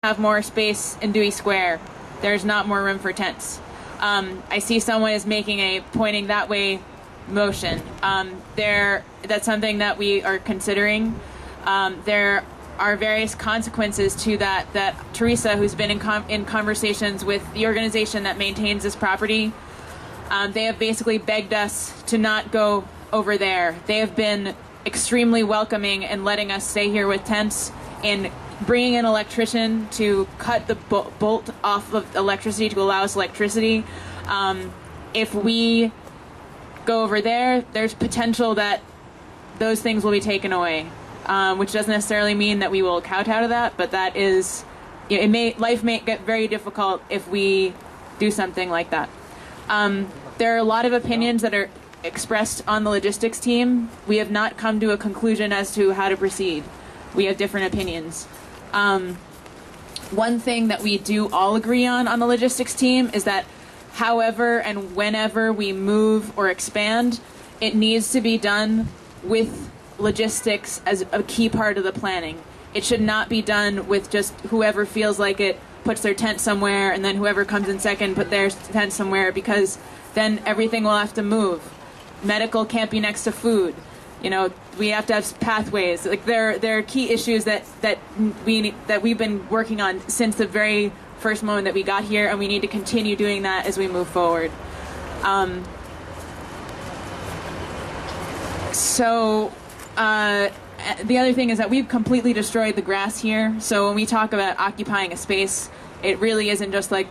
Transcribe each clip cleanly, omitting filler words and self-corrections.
have more space in Dewey Square. There's not more room for tents. I see someone is making a pointing that way motion. That's something that we are considering. There are various consequences to that Teresa, who's been in conversations with the organization that maintains this property, they have basically begged us to not go over there. They have been extremely welcoming and letting us stay here with tents and bringing an electrician to cut the bolt off of electricity to allow us electricity. If we go over there, there's potential that those things will be taken away, which doesn't necessarily mean that we will kowtow to that, but that is, life may get very difficult if we do something like that. There are a lot of opinions that are expressed on the logistics team. We have not come to a conclusion as to how to proceed. We have different opinions. One thing that we do all agree on the logistics team is that however and whenever we move or expand, it needs to be done with logistics as a key part of the planning. It should not be done with just whoever feels like it puts their tent somewhere and then whoever comes in second put their tent somewhere, because then everything will have to move. Medical can't be next to food. We have to have pathways. Like there are key issues that we've been working on since the very first moment that we got here, and we need to continue doing that as we move forward. The other thing is that we've completely destroyed the grass here. So when we talk about occupying a space, it really isn't just like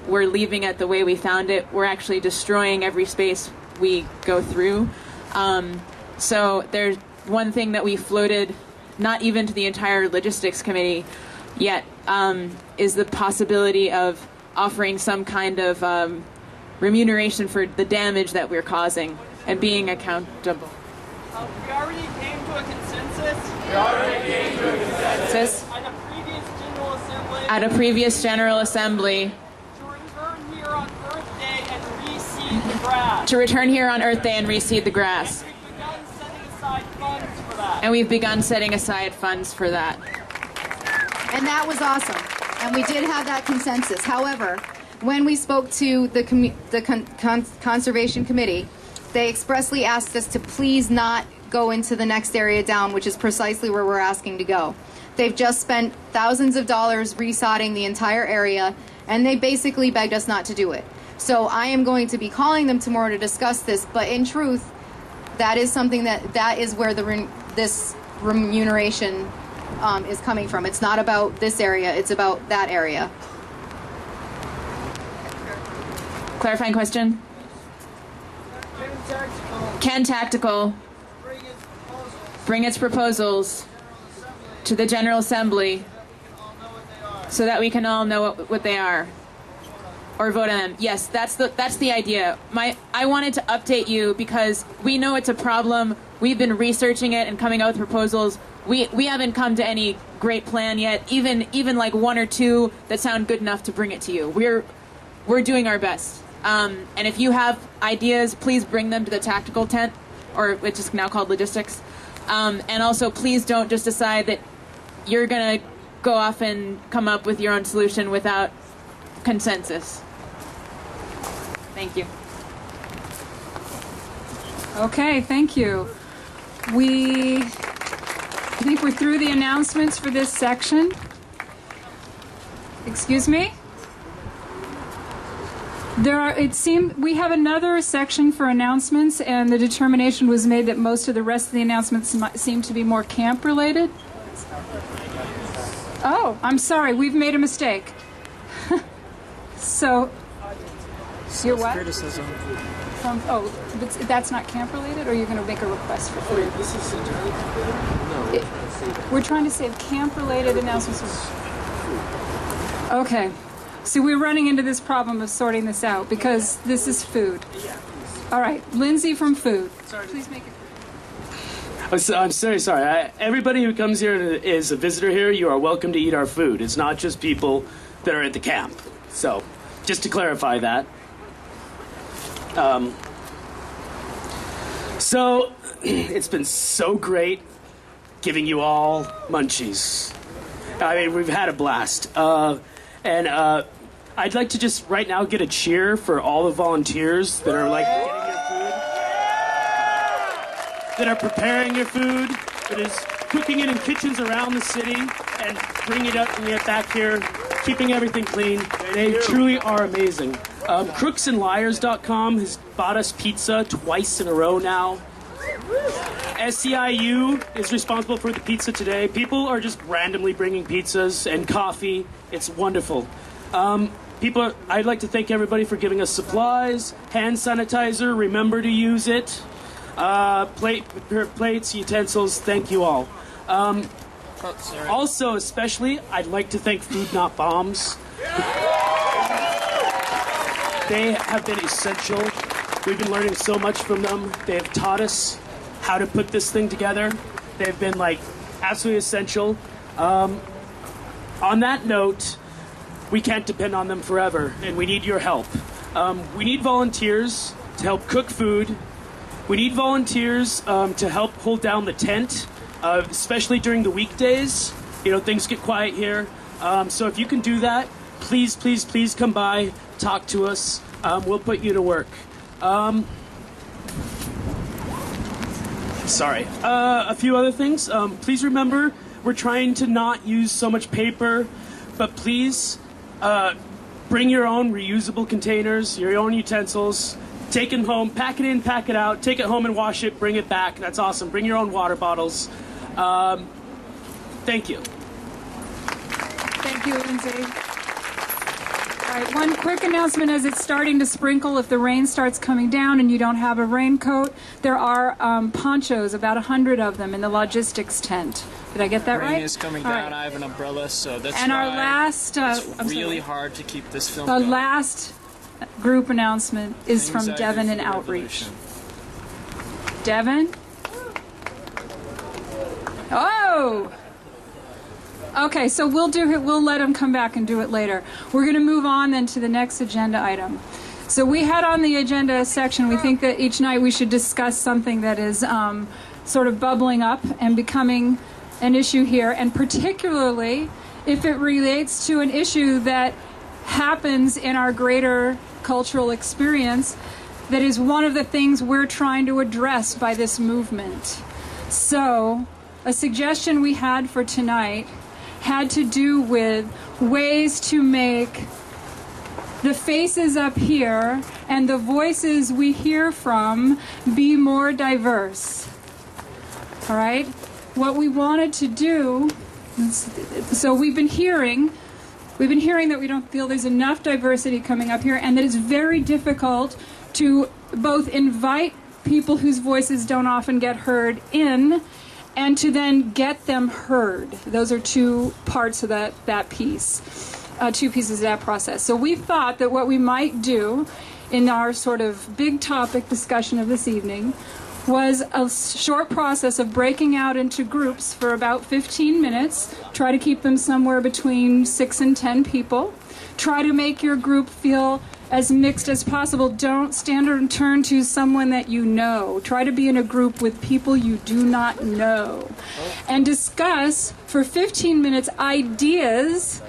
we're leaving it the way we found it. We're actually destroying every space we go through. So there's one thing that we floated, not even to the entire logistics committee yet, is the possibility of offering some kind of remuneration for the damage that we're causing and being accountable. We already came to a consensus. At a previous General Assembly. To return here on Earth Day and reseed the grass. To return here on Earth Day and reseed the grass. And we've begun setting aside funds for that. And we've begun setting aside funds for that. And that was awesome. And we did have that consensus. However, when we spoke to the Conservation Committee, they expressly asked us to please not go into the next area down, which is precisely where we're asking to go. They've just spent thousands of dollars resodding the entire area, and they basically begged us not to do it. So I am going to be calling them tomorrow to discuss this, but in truth, that is something that is where this remuneration is coming from. It's not about this area, it's about that area. Clarifying question? Can Tactical bring its proposals to the General Assembly so that we can all know what they are? Or vote on them? Yes, that's the idea. I wanted to update you because we know it's a problem. We've been researching it and coming out with proposals. We haven't come to any great plan yet, even like one or two that sound good enough to bring it to you. We're doing our best. And if you have ideas, please bring them to the tactical tent, or which is now called logistics. And also, please don't just decide that you're going to go off and come up with your own solution without consensus. Thank you. Okay, thank you. I think we're through the announcements for this section. Excuse me? It seemed we have another section for announcements, and the determination was made that most of the rest of the announcements seem to be more camp related. Oh, I'm sorry, we've made a mistake. So, you're what? Criticism. But that's not camp related, or you're going to make a request for food? This is no. We're trying to save camp related announcements. Okay. So we're running into this problem of sorting this out because this is food. All right, Lindsay from food. Please make it. I'm sorry. Everybody who comes here is a visitor here. You are welcome to eat our food. It's not just people that are at the camp. So, just to clarify that. So, it's been so great giving you all munchies. I mean, we've had a blast. And I'd like to just right now get a cheer for all the volunteers that are like getting your food, that are preparing your food, that is cooking it in kitchens around the city and bringing it back here, keeping everything clean. They truly are amazing. Crooksandliars.com has bought us pizza twice in a row now. SEIU is responsible for the pizza today. People are just randomly bringing pizzas and coffee. It's wonderful. I'd like to thank everybody for giving us supplies, hand sanitizer, remember to use it, plates, utensils, thank you all. Also, especially, I'd like to thank Food Not Bombs. They have been essential. We've been learning so much from them. They have taught us how to put this thing together. They've been absolutely essential. On that note, we can't depend on them forever, and we need your help. We need volunteers to help cook food. We need volunteers to help hold down the tent, especially during the weekdays. Things get quiet here. So if you can do that, please, please, please come by, talk to us. We'll put you to work. Sorry. A few other things. Please remember, we're trying to not use so much paper, but please bring your own reusable containers, your own utensils. Take it home, pack it in, pack it out, take it home and wash it, bring it back. That's awesome. Bring your own water bottles. Thank you. Thank you, Lindsay. All right, one quick announcement as it's starting to sprinkle. If the rain starts coming down and you don't have a raincoat, there are ponchos, about 100 of them, in the logistics tent. Did I get that right? Rain is coming All down. right. I have an umbrella, so that's And our why last, it's really hard to keep this film the going. last group announcement is from Things I do Devin for and the Outreach. revolution. Devin? Oh! Okay, so we'll do it. We'll let him come back and do it later. We're going to move on then to the next agenda item. So we had on the agenda section, we think that each night we should discuss something that is sort of bubbling up and becoming an issue here, and particularly if it relates to an issue that happens in our greater cultural experience that is one of the things we're trying to address by this movement. So a suggestion we had for tonight had to do with ways to make the faces up here and the voices we hear from be more diverse. All right? What we wanted to do, so we've been hearing that we don't feel there's enough diversity coming up here, and that it's very difficult to both invite people whose voices don't often get heard in, and to then get them heard. Those are two parts of that piece, two pieces of that process. So we thought that what we might do in our sort of big topic discussion of this evening was a short process of breaking out into groups for about 15 minutes. Try to keep them somewhere between 6 and 10 people. Try to make your group feel as mixed as possible. Don't stand and turn to someone that you know. Try to be in a group with people you do not know. And discuss for 15 minutes ideas,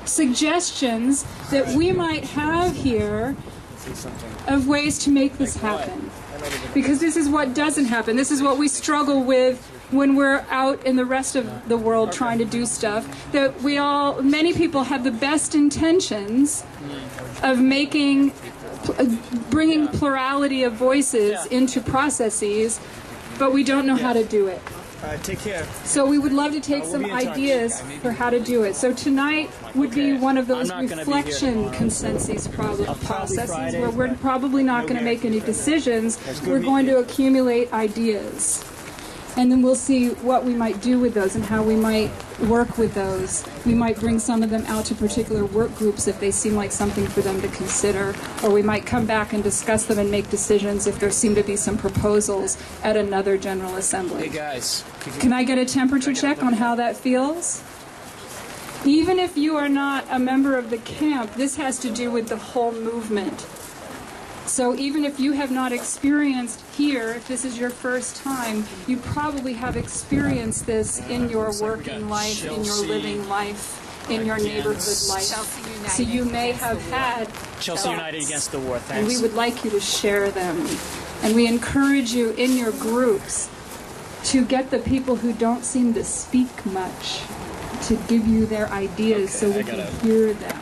suggestions that we might have here of ways to make this happen. Because this is what doesn't happen. This is what we struggle with when we're out in the rest of the world trying to do stuff. That many people have the best intentions of bringing plurality of voices into processes, but we don't know how to do it. Take care. So we would love to take some ideas for how to do it. So tonight would be one of those reflection consensus processes where we're probably not going to make any decisions. We're going to accumulate ideas. And then we'll see what we might do with those and how we might work with those. We might bring some of them out to particular work groups if they seem like something for them to consider, or we might come back and discuss them and make decisions if there seem to be some proposals at another General Assembly. Hey guys. Can I get a temperature check on how that feels? Even if you are not a member of the camp, this has to do with the whole movement. So even if you have not experienced here, if this is your first time, you probably have experienced this in your working life, in your living life, in your neighborhood life. So you may have had Chelsea United against the war. and Thanks. we would like you to share them. And we encourage you in your groups to get the people who don't seem to speak much to give you their ideas so we can hear them.